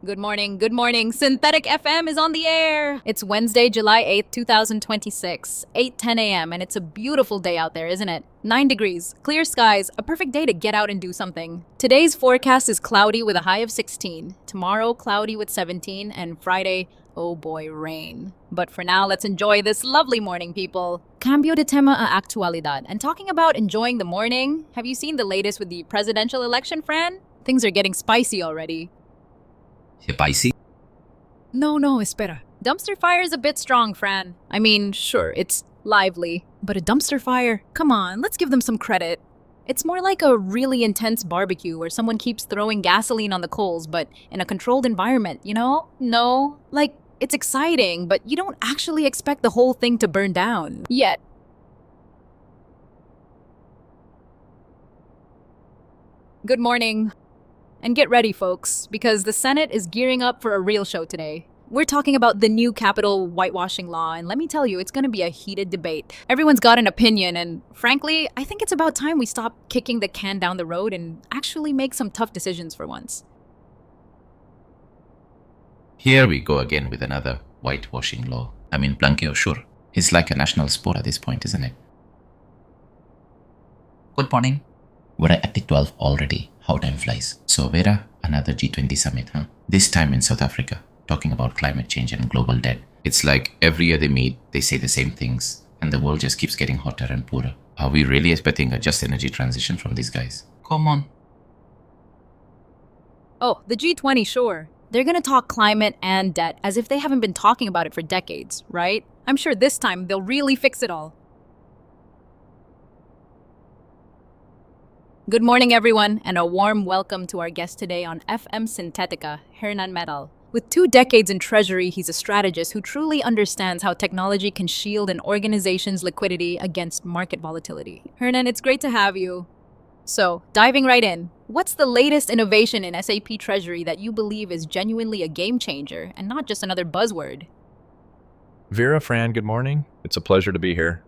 Good morning, good morning. Synthetic FM is on the air. It's Wednesday, July 8th, 2026, 8:10 a.m., and it's a beautiful day out there, isn't it? 9 degrees, clear skies, a perfect day to get out and do something. Today's forecast is cloudy with a high of 16. Tomorrow, cloudy with 17, and Friday, oh boy, rain. But for now, let's enjoy this lovely morning, people. Cambio de tema a actualidad. And talking about enjoying the morning, have you seen the latest with the presidential election, Fran? Things are getting spicy already. Spicy? No, espera. Dumpster fire is a bit strong, Fran. I mean, sure, it's lively, but a dumpster fire? Come on, let's give them some credit. It's more like a really intense barbecue where someone keeps throwing gasoline on the coals, but in a controlled environment, you know? No, like, it's exciting, but you don't actually expect the whole thing to burn down. Yet. Good morning. And get ready, folks, because the Senate is gearing up for a real show today. We're talking about the new capital whitewashing law, and let me tell you, it's going to be a heated debate. Everyone's got an opinion, and frankly, I think it's about time we stop kicking the can down the road and actually make some tough decisions for once. Here we go again with another whitewashing law. I mean, blanqueo, sure. It's like a national sport at this point, isn't it? Good morning. We're at the 12 already. How time flies. So, Vera, another G20 summit, huh? This time in South Africa, talking about climate change and global debt. It's like every year they meet, they say the same things, and the world just keeps getting hotter and poorer. Are we really expecting a just energy transition from these guys? Come on. Oh, the G20, sure. They're going to talk climate and debt as if they haven't been talking about it for decades, right? I'm sure this time they'll really fix it all. Good morning, everyone, and a warm welcome to our guest today on FM Synthetica, Hernan Metal. With 2 decades in Treasury, he's a strategist who truly understands how technology can shield an organization's liquidity against market volatility. Hernan, it's great to have you. So, diving right in, what's the latest innovation in SAP Treasury that you believe is genuinely a game changer and not just another buzzword? Vera, Fran, good morning. It's a pleasure to be here.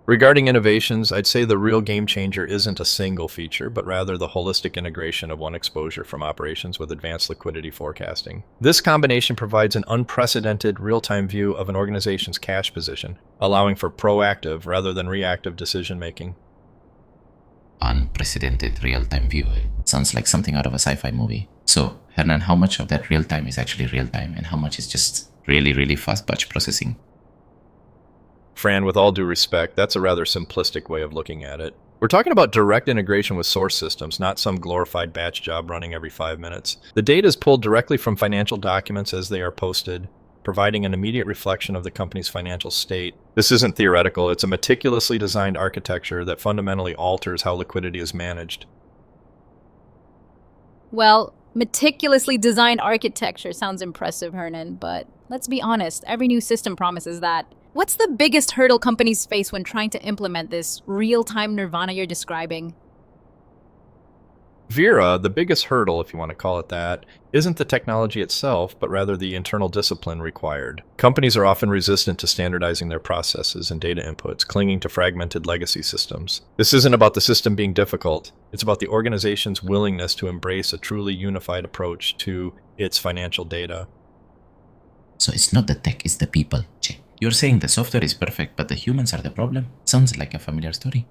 Regarding innovations, I'd say the real game changer isn't a single feature, but rather the holistic integration of one exposure from operations with advanced liquidity forecasting. This combination provides an unprecedented real-time view of an organization's cash position, allowing for proactive rather than reactive decision-making. Unprecedented real-time view. Sounds like something out of a sci-fi movie. So, Hernan, how much of that real-time is actually real-time and how much is just really, really fast batch processing? Fran, with all due respect, that's a rather simplistic way of looking at it. We're talking about direct integration with source systems, not some glorified batch job running every 5 minutes. The data is pulled directly from financial documents as they are posted, providing an immediate reflection of the company's financial state. This isn't theoretical, it's a meticulously designed architecture that fundamentally alters how liquidity is managed. Well, meticulously designed architecture sounds impressive, Hernan, but let's be honest, every new system promises that. What's the biggest hurdle companies face when trying to implement this real-time nirvana you're describing? Vera, the biggest hurdle, if you want to call it that, isn't the technology itself, but rather the internal discipline required. Companies are often resistant to standardizing their processes and data inputs, clinging to fragmented legacy systems. This isn't about the system being difficult. It's about the organization's willingness to embrace a truly unified approach to its financial data. So it's not the tech, it's the people. Che. You're saying the software is perfect, but the humans are the problem? Sounds like a familiar story.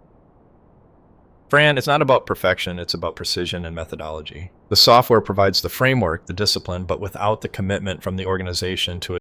Fran, it's not about perfection, it's about precision and methodology. The software provides the framework, the discipline, but without the commitment from the organization to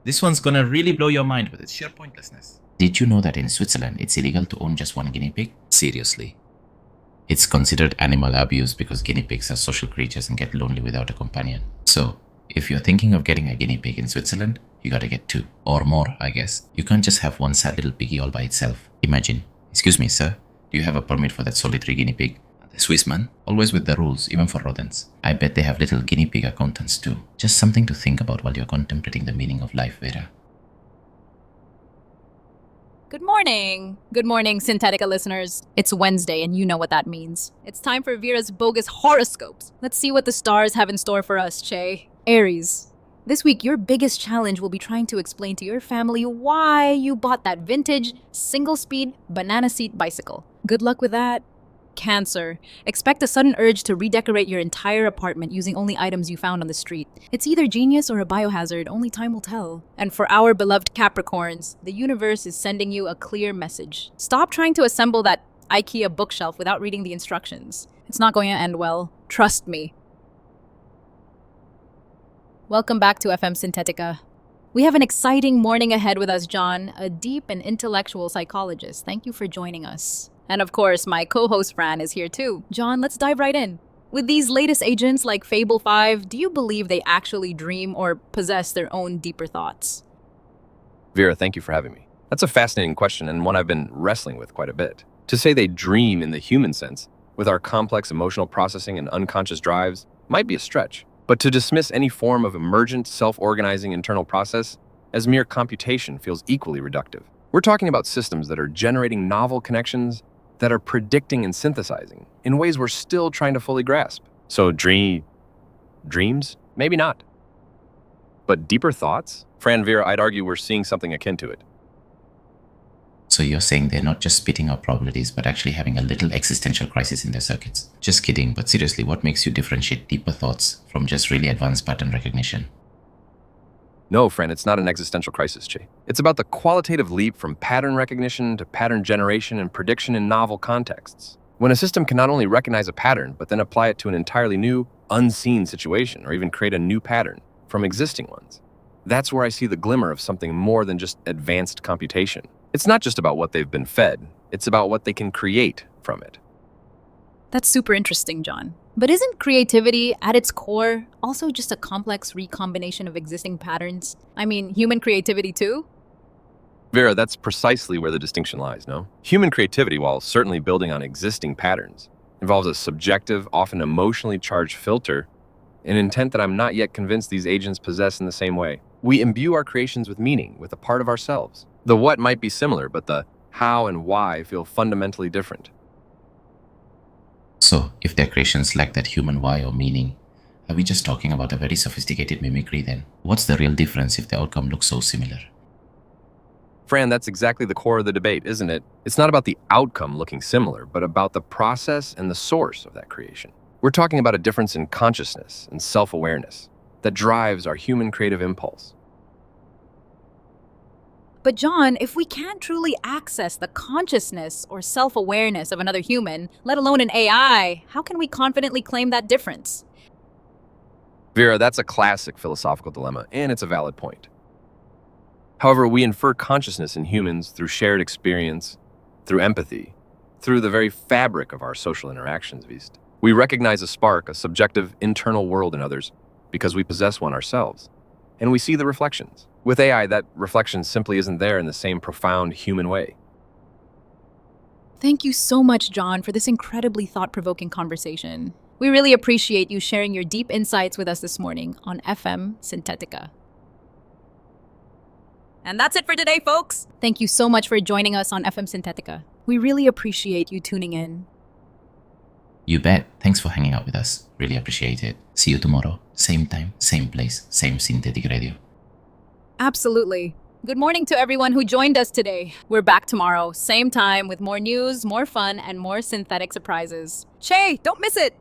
This one's gonna really blow your mind with its sheer pointlessness. Did you know that in Switzerland it's illegal to own just one guinea pig? Seriously. It's considered animal abuse because guinea pigs are social creatures and get lonely without a companion. So, if you're thinking of getting a guinea pig in Switzerland, you gotta get 2. Or more, I guess. You can't just have one sad little piggy all by itself. Imagine, "Excuse me, sir, do you have a permit for that solitary guinea pig?" The Swiss man, always with the rules, even for rodents. I bet they have little guinea pig accountants too. Just something to think about while you're contemplating the meaning of life, Vera. Good morning! Good morning, Synthetica listeners. It's Wednesday, and you know what that means. It's time for Vera's bogus horoscopes. Let's see what the stars have in store for us, Che. Aries. This week, your biggest challenge will be trying to explain to your family why you bought that vintage, single-speed, banana seat bicycle. Good luck with that. Cancer. Expect a sudden urge to redecorate your entire apartment using only items you found on the street. It's either genius or a biohazard, only time will tell. And for our beloved Capricorns, the universe is sending you a clear message. Stop trying to assemble that IKEA bookshelf without reading the instructions. It's not going to end well. Trust me. Welcome back to FM Synthetica. We have an exciting morning ahead with us, John, a deep and intellectual psychologist. Thank you for joining us. And of course, my co-host Fran is here too. John, let's dive right in. With these latest agents like Fable 5, do you believe they actually dream or possess their own deeper thoughts? Vera, thank you for having me. That's a fascinating question and one I've been wrestling with quite a bit. To say they dream in the human sense, with our complex emotional processing and unconscious drives, might be a stretch. But to dismiss any form of emergent, self-organizing internal process as mere computation feels equally reductive. We're talking about systems that are generating novel connections that are predicting and synthesizing in ways we're still trying to fully grasp. So dreams? Maybe not. But deeper thoughts? Fran, Vera, I'd argue we're seeing something akin to it. So you're saying they're not just spitting out probabilities, but actually having a little existential crisis in their circuits? Just kidding, but seriously, what makes you differentiate deeper thoughts from just really advanced pattern recognition? No, Fran, it's not an existential crisis, Che. It's about the qualitative leap from pattern recognition to pattern generation and prediction in novel contexts. When a system can not only recognize a pattern, but then apply it to an entirely new, unseen situation, or even create a new pattern from existing ones. That's where I see the glimmer of something more than just advanced computation. It's not just about what they've been fed, it's about what they can create from it. That's super interesting, John. But isn't creativity, at its core, also just a complex recombination of existing patterns? I mean, human creativity too? Vera, that's precisely where the distinction lies, no? Human creativity, while certainly building on existing patterns, involves a subjective, often emotionally charged filter, an intent that I'm not yet convinced these agents possess in the same way. We imbue our creations with meaning, with a part of ourselves. The what might be similar, but the how and why feel fundamentally different. So, if their creations lack that human why or meaning, are we just talking about a very sophisticated mimicry then? What's the real difference if the outcome looks so similar? Fran, that's exactly the core of the debate, isn't it? It's not about the outcome looking similar, but about the process and the source of that creation. We're talking about a difference in consciousness and self-awareness that drives our human creative impulse. But John, if we can't truly access the consciousness or self-awareness of another human, let alone an AI, how can we confidently claim that difference? Vera, that's a classic philosophical dilemma, and it's a valid point. However, we infer consciousness in humans through shared experience, through empathy, through the very fabric of our social interactions, Vist. We recognize a spark, a subjective internal world in others, because we possess one ourselves. And we see the reflections. With AI, that reflection simply isn't there in the same profound human way. Thank you so much, John, for this incredibly thought-provoking conversation. We really appreciate you sharing your deep insights with us this morning on FM Synthetica. And that's it for today, folks. Thank you so much for joining us on FM Synthetica. We really appreciate you tuning in. You bet. Thanks for hanging out with us. Really appreciate it. See you tomorrow. Same time, same place, same synthetic radio. Absolutely. Good morning to everyone who joined us today. We're back tomorrow, same time, with more news, more fun, and more synthetic surprises. Che, don't miss it!